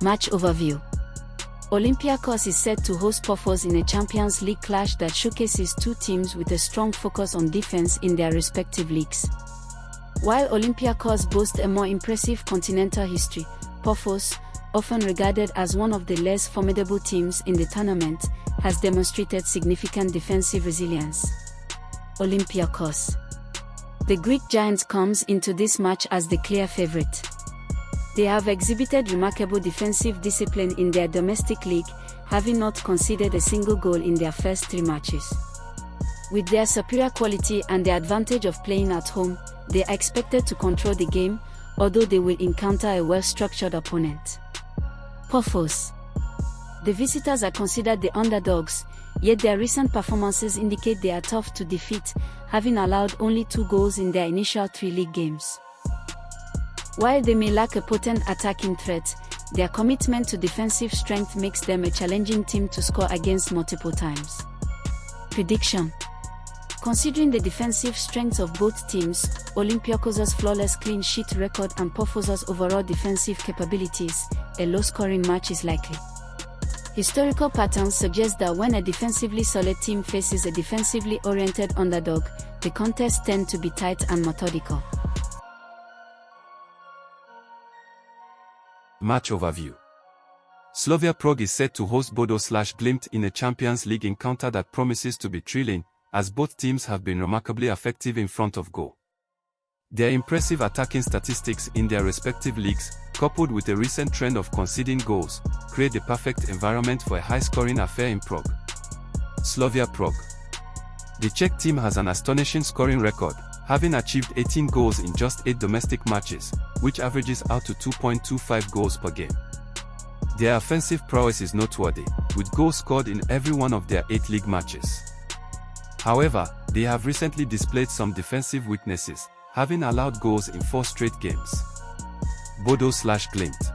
Match overview. Olympiacos is set to host Pafos in a Champions League clash that showcases two teams with a strong focus on defense in their respective leagues. While Olympiacos boasts a more impressive continental history, Pafos, often regarded as one of the less formidable teams in the tournament, has demonstrated significant defensive resilience. Olympiacos. The Greek giants comes into this match as the clear favorite. They have exhibited remarkable defensive discipline in their domestic league, having not conceded a single goal in their first 3 matches. With their superior quality and the advantage of playing at home, they are expected to control the game, although they will encounter a well-structured opponent. Pafos. The visitors are considered the underdogs, yet their recent performances indicate they are tough to defeat, having allowed only 2 goals in their initial 3 league games. While they may lack a potent attacking threat, their commitment to defensive strength makes them a challenging team to score against multiple times. Prediction. Considering the defensive strengths of both teams, Olympiacos' flawless clean sheet record and Pafos' overall defensive capabilities, a low-scoring match is likely. Historical patterns suggest that when a defensively solid team faces a defensively oriented underdog, the contests tend to be tight and methodical. Match overview. Slavia Prague is set to host Bodo/Glimt in a Champions League encounter that promises to be thrilling, as both teams have been remarkably effective in front of goal. Their impressive attacking statistics in their respective leagues, coupled with a recent trend of conceding goals, create the perfect environment for a high-scoring affair in Prague. Slavia Prague. The Czech team has an astonishing scoring record, having achieved 18 goals in just 8 domestic matches, which averages out to 2.25 goals per game. Their offensive prowess is noteworthy, with goals scored in every one of their 8 league matches. However, they have recently displayed some defensive weaknesses, having allowed goals in 4 straight games. Bodo/Glimt.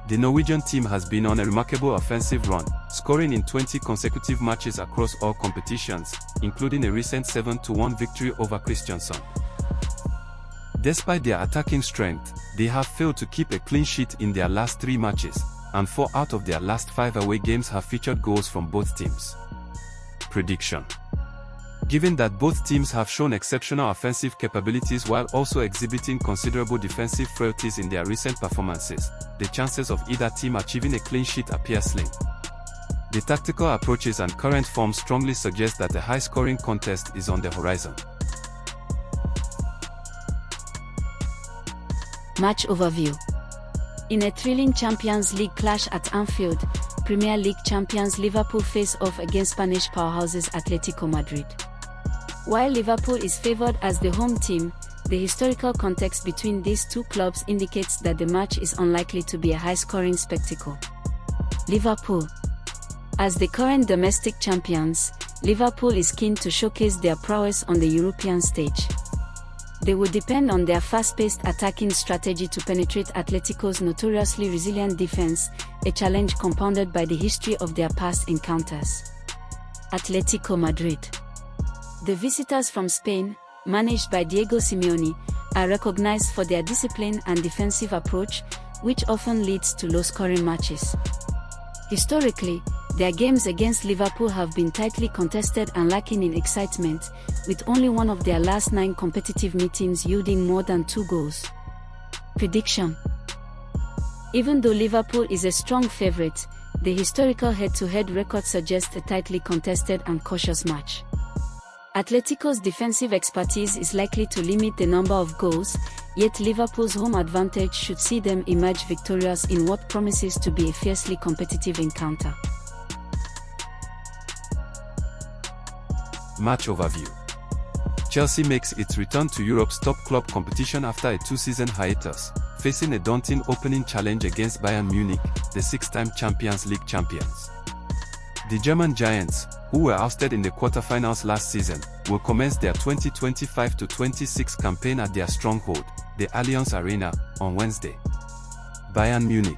The Norwegian team has been on a remarkable offensive run, scoring in 20 consecutive matches across all competitions, including a recent 7-1 victory over Kristiansand. Despite their attacking strength, they have failed to keep a clean sheet in their last 3 matches, and 4 out of their last 5 away games have featured goals from both teams. Prediction. Given that both teams have shown exceptional offensive capabilities while also exhibiting considerable defensive frailties in their recent performances, the chances of either team achieving a clean sheet appear slim. The tactical approaches and current form strongly suggest that a high-scoring contest is on the horizon. Match overview. In a thrilling Champions League clash at Anfield, Premier League champions Liverpool face off against Spanish powerhouses Atletico Madrid. While Liverpool is favored as the home team, the historical context between these two clubs indicates that the match is unlikely to be a high-scoring spectacle. Liverpool. As the current domestic champions, Liverpool is keen to showcase their prowess on the European stage. They will depend on their fast-paced attacking strategy to penetrate Atletico's notoriously resilient defense, a challenge compounded by the history of their past encounters. Atletico Madrid. The visitors from Spain, managed by Diego Simeone, are recognized for their discipline and defensive approach, which often leads to low-scoring matches. Historically, their games against Liverpool have been tightly contested and lacking in excitement, with only one of their last 9 competitive meetings yielding more than 2 goals. Prediction. Even though Liverpool is a strong favorite, the historical head-to-head record suggests a tightly contested and cautious match. Atletico's defensive expertise is likely to limit the number of goals, yet Liverpool's home advantage should see them emerge victorious in what promises to be a fiercely competitive encounter. Match overview. Chelsea makes its return to Europe's top club competition after a 2-season hiatus, facing a daunting opening challenge against Bayern Munich, the 6-time Champions League champions. The German Giants, who were ousted in the quarter-finals last season, will commence their 2025-26 campaign at their stronghold, the Allianz Arena, on Wednesday. Bayern Munich.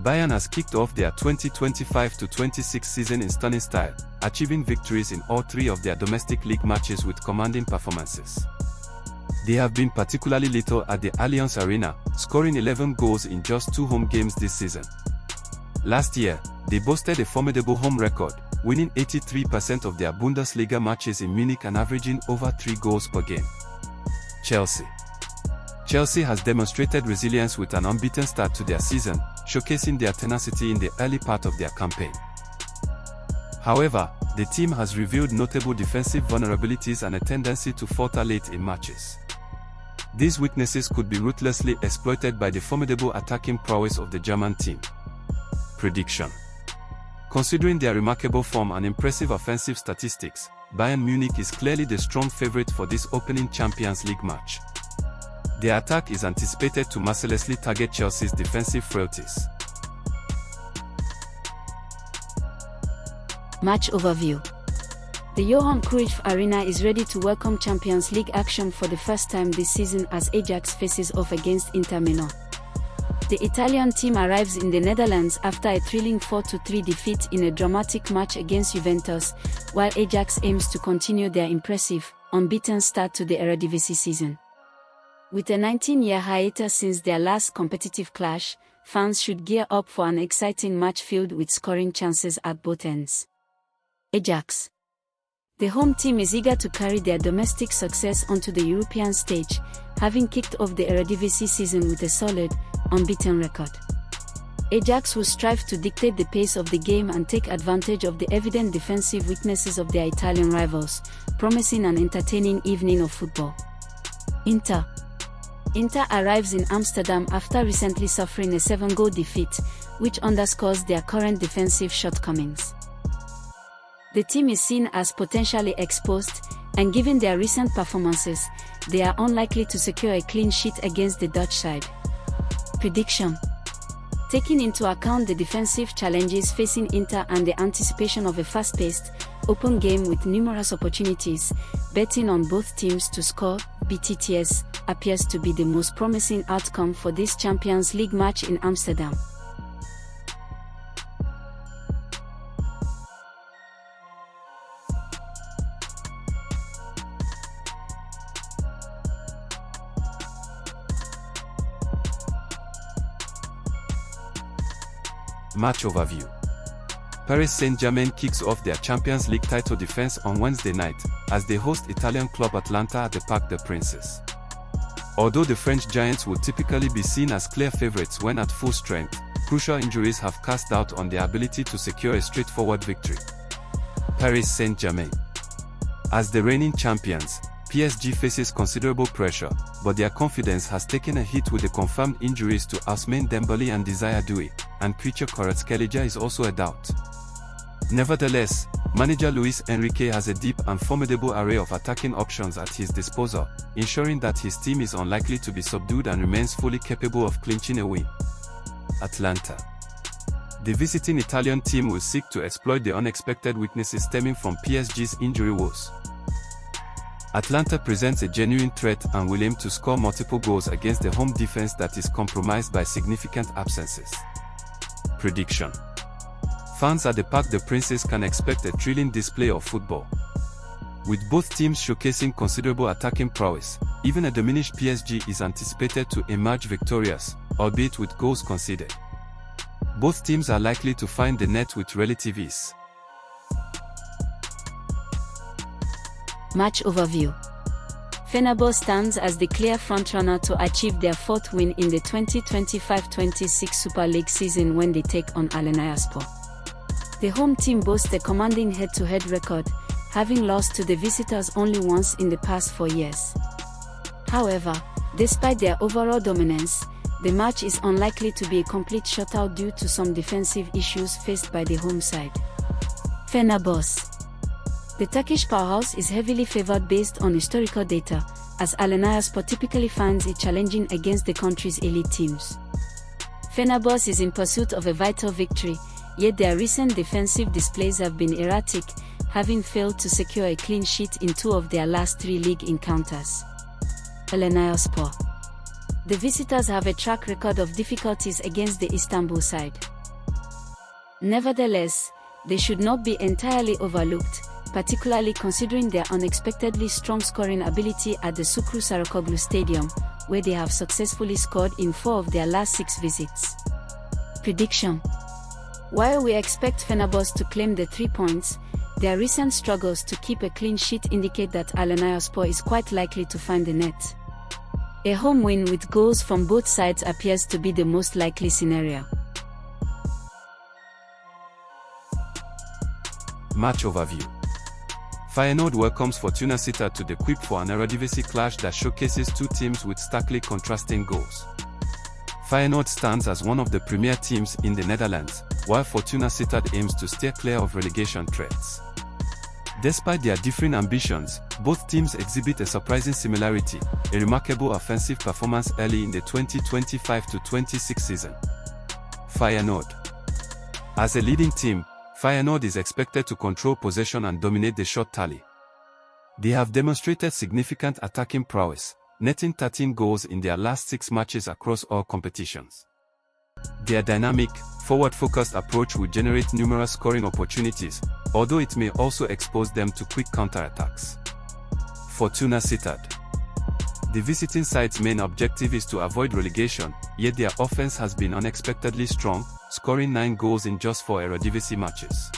Bayern has kicked off their 2025-26 season in stunning style, achieving victories in all 3 of their domestic league matches with commanding performances. They have been particularly lethal at the Allianz Arena, scoring 11 goals in just 2 home games this season. Last year, they boasted a formidable home record, winning 83% of their Bundesliga matches in Munich and averaging over 3 goals per game. Chelsea has demonstrated resilience with an unbeaten start to their season, showcasing their tenacity in the early part of their campaign. However, the team has revealed notable defensive vulnerabilities and a tendency to falter late in matches. These weaknesses could be ruthlessly exploited by the formidable attacking prowess of the German team. Prediction: considering their remarkable form and impressive offensive statistics, Bayern Munich is clearly the strong favorite for this opening Champions League match. Their attack is anticipated to mercilessly target Chelsea's defensive frailties. Match overview. The Johan Cruyff Arena is ready to welcome Champions League action for the first time this season as Ajax faces off against Inter Milan. The Italian team arrives in the Netherlands after a thrilling 4-3 defeat in a dramatic match against Juventus, while Ajax aims to continue their impressive, unbeaten start to the Eredivisie season. With a 19-year hiatus since their last competitive clash, fans should gear up for an exciting match filled with scoring chances at both ends. Ajax. The home team is eager to carry their domestic success onto the European stage, having kicked off the Eredivisie season with a solid, unbeaten record. Ajax will strive to dictate the pace of the game and take advantage of the evident defensive weaknesses of their Italian rivals, promising an entertaining evening of football. Inter arrives in Amsterdam after recently suffering a 7-goal defeat, which underscores their current defensive shortcomings. The team is seen as potentially exposed, and given their recent performances, they are unlikely to secure a clean sheet against the Dutch side. Prediction: taking into account the defensive challenges facing Inter and the anticipation of a fast-paced, open game with numerous opportunities, betting on both teams to score BTTS appears to be the most promising outcome for this Champions League match in Amsterdam. Match overview. Paris Saint-Germain kicks off their Champions League title defense on Wednesday night, as they host Italian club Atalanta at the Parc des Princes. Although the French giants would typically be seen as clear favorites when at full strength, crucial injuries have cast doubt on their ability to secure a straightforward victory. Paris Saint-Germain. As the reigning champions, PSG faces considerable pressure, but their confidence has taken a hit with the confirmed injuries to Ousmane Dembele and Desire Doué, and Kvicha Kvaratskhelia is also a doubt. Nevertheless, manager Luis Enrique has a deep and formidable array of attacking options at his disposal, ensuring that his team is unlikely to be subdued and remains fully capable of clinching a win. Atalanta. The visiting Italian team will seek to exploit the unexpected weaknesses stemming from PSG's injury woes. Atalanta presents a genuine threat and will aim to score multiple goals against a home defense that is compromised by significant absences. Prediction: fans at the Parc des Princes can expect a thrilling display of football. With both teams showcasing considerable attacking prowess, even a diminished PSG is anticipated to emerge victorious, albeit with goals conceded. Both teams are likely to find the net with relative ease. Match overview. Fenerbahce stands as the clear frontrunner to achieve their 4th win in the 2025-26 Super League season when they take on Alanyaspor. The home team boasts a commanding head-to-head record, having lost to the visitors only once in the past 4 years. However, despite their overall dominance, the match is unlikely to be a complete shutout due to some defensive issues faced by the home side. Fenerbahce. The Turkish powerhouse is heavily favored based on historical data, as Alanyaspor typically finds it challenging against the country's elite teams. Fenerbahce is in pursuit of a vital victory, yet their recent defensive displays have been erratic, having failed to secure a clean sheet in 2 of their last 3 league encounters. Alanyaspor. The visitors have a track record of difficulties against the Istanbul side. Nevertheless, they should not be entirely overlooked, particularly considering their unexpectedly strong scoring ability at the Sukru Sarokoglu Stadium, where they have successfully scored in 4 of their last 6 visits. Prediction: while we expect Fenerbahce to claim the 3 points, their recent struggles to keep a clean sheet indicate that Alanyaspor is quite likely to find the net. A home win with goals from both sides appears to be the most likely scenario. Match overview. Feyenoord welcomes Fortuna Sittard to the Kuip for an Eredivisie clash that showcases two teams with starkly contrasting goals. Feyenoord stands as one of the premier teams in the Netherlands, while Fortuna Sittard aims to steer clear of relegation threats. Despite their differing ambitions, both teams exhibit a surprising similarity, a remarkable offensive performance early in the 2025-26 season. Feyenoord. As a leading team, Feyenoord is expected to control possession and dominate the shot tally. They have demonstrated significant attacking prowess, netting 13 goals in their last 6 matches across all competitions. Their dynamic, forward-focused approach will generate numerous scoring opportunities, although it may also expose them to quick counter-attacks. Fortuna Sittard. The visiting side's main objective is to avoid relegation, yet their offense has been unexpectedly strong, scoring 9 goals in just 4 Eredivisie matches.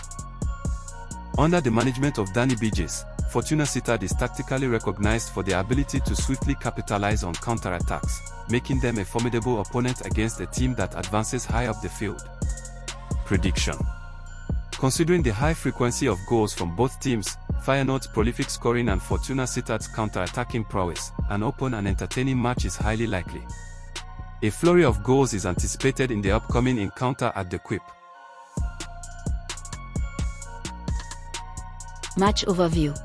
Under the management of Danny Bijes, Fortuna Sittard is tactically recognized for their ability to swiftly capitalize on counter-attacks, making them a formidable opponent against a team that advances high up the field. Prediction. Considering the high frequency of goals from both teams, Feyenoord's prolific scoring and Fortuna Sittard's counter-attacking prowess, an open and entertaining match is highly likely. A flurry of goals is anticipated in the upcoming encounter at the Kuip. Match overview.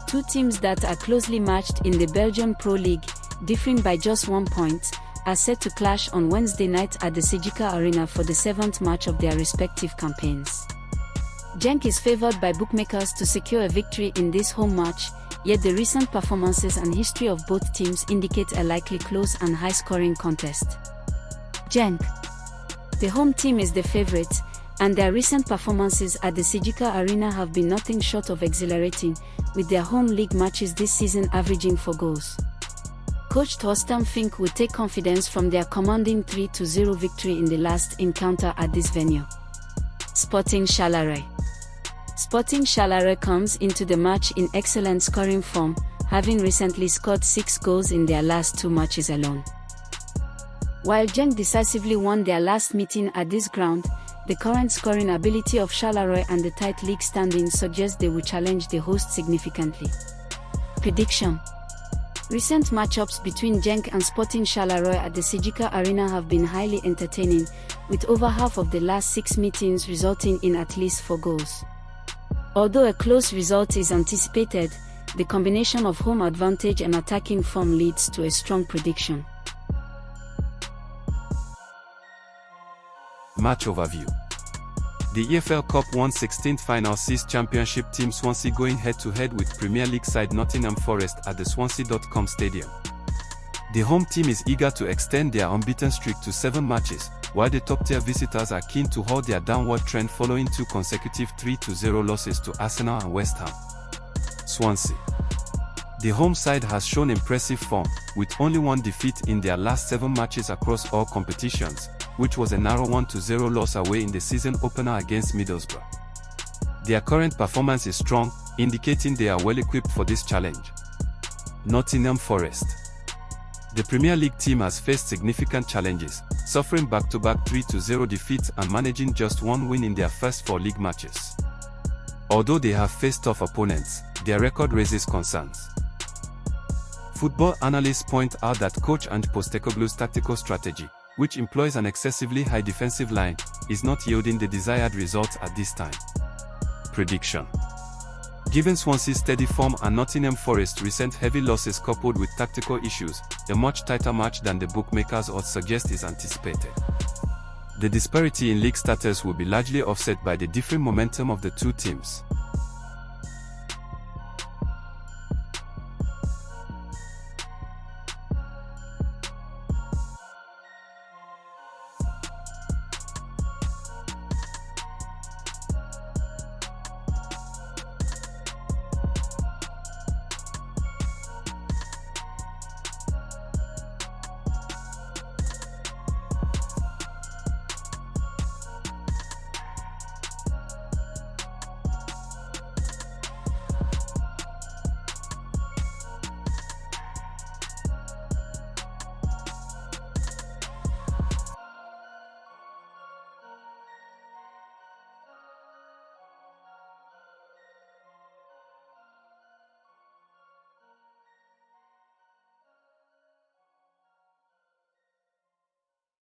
Two teams that are closely matched in the Belgian Pro League, differing by just 1 point, are set to clash on Wednesday night at the Sejika Arena for the 7th match of their respective campaigns. Genk is favored by bookmakers to secure a victory in this home match, yet the recent performances and history of both teams indicate a likely close and high-scoring contest. Genk. The home team is the favorite, and their recent performances at the Sejika Arena have been nothing short of exhilarating, with their home league matches this season averaging 4 goals. Coach Torsten Fink will take confidence from their commanding 3-0 victory in the last encounter at this venue. Sporting Charleroi. Sporting Charleroi comes into the match in excellent scoring form, having recently scored 6 goals in their last 2 matches alone. While Genk decisively won their last meeting at this ground, the current scoring ability of Charleroi and the tight league standings suggest they will challenge the host significantly. Prediction. Recent matchups between Genk and Sporting Charleroi at the Sejika Arena have been highly entertaining, with over half of the last 6 meetings resulting in at least 4 goals. Although a close result is anticipated, the combination of home advantage and attacking form leads to a strong prediction. Match overview. The EFL Cup 1/16th final sees Championship team Swansea going head-to-head with Premier League side Nottingham Forest at the Swansea.com Stadium. The home team is eager to extend their unbeaten streak to 7 matches, while the top-tier visitors are keen to halt their downward trend following 2 consecutive 3-0 losses to Arsenal and West Ham. Swansea. The home side has shown impressive form, with only 1 defeat in their last 7 matches across all competitions, which was a narrow 1-0 loss away in the season opener against Middlesbrough. Their current performance is strong, indicating they are well equipped for this challenge. Nottingham Forest. The Premier League team has faced significant challenges, suffering back-to-back 3-0 defeats and managing just 1 win in their first 4 league matches. Although they have faced tough opponents, their record raises concerns. Football analysts point out that coach Ange Postecoglou's tactical strategy, which employs an excessively high defensive line, is not yielding the desired results at this time. Prediction. Given Swansea's steady form and Nottingham Forest's recent heavy losses coupled with tactical issues, a much tighter match than the bookmakers odds suggest is anticipated. The disparity in league status will be largely offset by the differing momentum of the two teams.